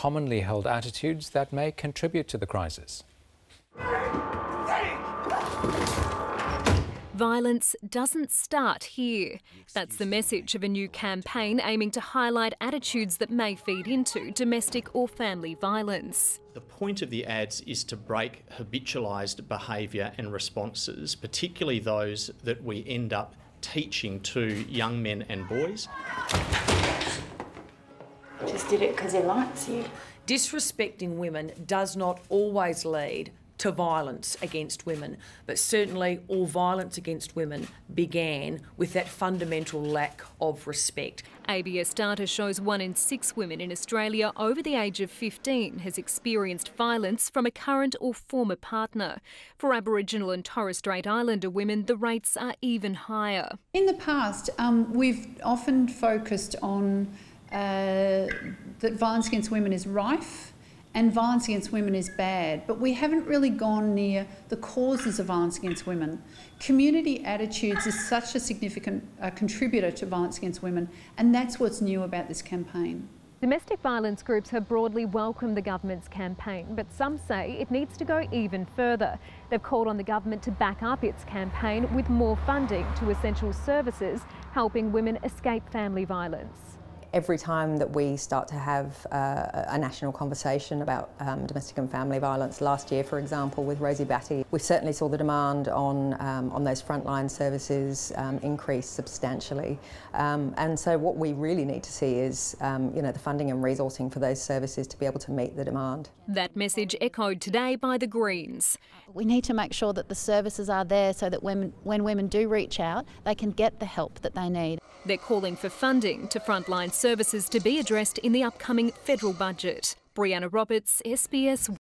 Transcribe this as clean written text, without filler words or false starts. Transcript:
commonly held attitudes that may contribute to the crisis. Violence doesn't start here. That's the message of a new campaign aiming to highlight attitudes that may feed into domestic or family violence. The point of the ads is to break habitualised behaviour and responses, particularly those that we end up teaching to young men and boys. Just did it because he likes you. Disrespecting women does not always lead to violence against women, but certainly all violence against women began with that fundamental lack of respect. ABS data shows 1 in 6 women in Australia over the age of 15 has experienced violence from a current or former partner. For Aboriginal and Torres Strait Islander women, the rates are even higher. In the past, we've often focused on that violence against women is rife and violence against women is bad, but we haven't really gone near the causes of violence against women. Community attitudes is such a significant contributor to violence against women, and that's what's new about this campaign. Domestic violence groups have broadly welcomed the government's campaign, but some say it needs to go even further. They've called on the government to back up its campaign with more funding to essential services, helping women escape family violence. Every time that we start to have a national conversation about domestic and family violence, last year, for example, with Rosie Batty, we certainly saw the demand on those frontline services increase substantially. And so what we really need to see is the funding and resourcing for those services to be able to meet the demand. That message echoed today by the Greens. We need to make sure that the services are there so that when women do reach out, they can get the help that they need. They're calling for funding to frontline services to be addressed in the upcoming federal budget. Brianna Roberts, SBS